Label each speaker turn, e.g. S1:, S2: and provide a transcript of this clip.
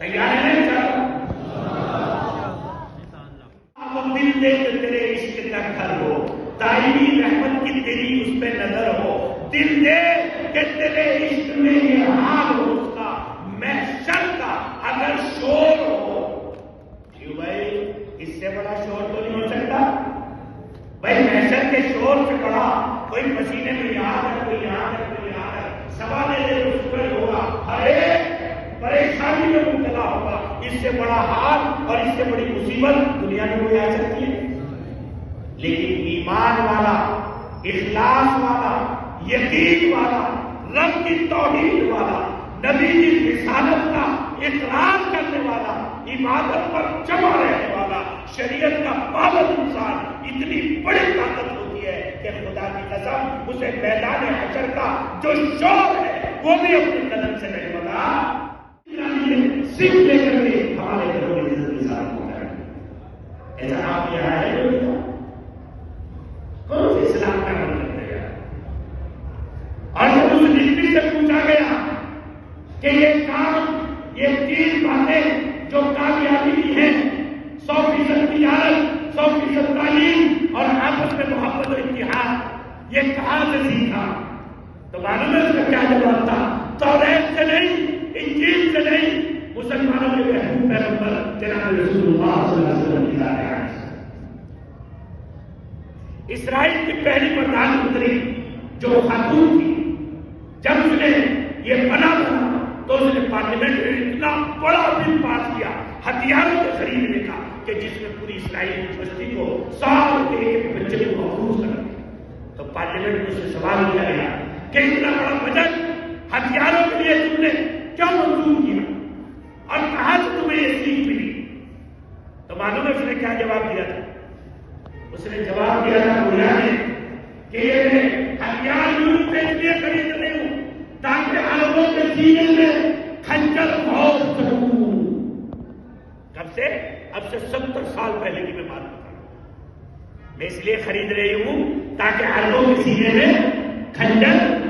S1: تیار ہے وہ دل دے کہ تیرے عشق کا گھر ہو، دائمی رحمت کی تیری اس پہ نظر ہو، دل دے کہ تیرے عشق میں یہ حال ہو اس کا محشر کا اگر شور ہو۔ کیوں بھائی، اس سے بڑا شور تو نہیں ہو سکتا بھائی، محشر کے شور سے بڑا کوئی پسینے میں یہاں ہے، کوئی یہاں ہے، کوئی یہاں ہے، سوال دے اس پر ہوگا، ہر ایک پریشانی میں مبتلا ہوگا۔ اس سے بڑا حال اور اس سے بڑی مصیبت دنیا میں کوئی آ سکتی ہے؟ لیکن ایمان والا، اخلاص والا، یقین والا، رب کی توحید والا، نبی کی رسالت کا اقرار کرنے والا، عبادت پر جمع رہنے والا، شریعت کا پابند انسان، اتنی بڑی طاقت ہوتی ہے کہ خدا کی قسم اسے میدان حشر کا جو شور ہے وہ بھی اپنے قدم سے نہیں بنا، سکھ لے کر کے ہمارے گھروں میں عزت کے ساتھ ہوتا ہے۔ ایسا آپ یہاں ہے کون سے اسلام کا عمل کرتے ہیں؟ اور جب اس نبی سے پوچھا گیا کہ یہ کام، یہ تین باتیں جو کامیابی کی ہیں، 100% تجارت، 100% تعلیم اور آپس میں محبت و اتحاد، یہ کہاں سے سیکھا؟ تو معلوم ہے اس کا کیا جواب تھا؟ توریت سے نہیں، انجیل سے نہیں، مسلمانوں کے محبوب پیغمبر جناب رسول اللہ صلی اللہ علیہ وسلم کی تعلیم۔ اسرائیل کی پہلی پردھان منتری جو خاتون تھی، جب اس نے یہ بنا تو اس نے پارلیمنٹ میں اتنا بڑا بل پاس کیا ہتھیاروں کے خریدنے کا کہ جس میں پوری اسرائیلی بستی کو، سال کے ایک بچے کو محفوظ کر دیا۔ تو پارلیمنٹ میں اس سے سوال کیا گیا کہ اتنا بڑا بجٹ ہتھیاروں کے لیے تم نے کیوں منظور کیا اور کہاں سے تمہیں یہ سیکھ ملی؟ تو معلوم ہے اس نے کیا جواب دیا تھا؟ اس نے جواب دیا تھا گویا نے کہ یہ میں ہتھیار یورپ سے اس لیے خرید رہی ہوں تاکہ عربوں کے سینے میں کھنجر بھونک سکوں۔ کب سے؟ اب سے 70 سال پہلے کی میں بات بتا رہا ہوں۔ میں اس لیے خرید رہی ہوں تاکہ عربوں کے سینے میں کھنجر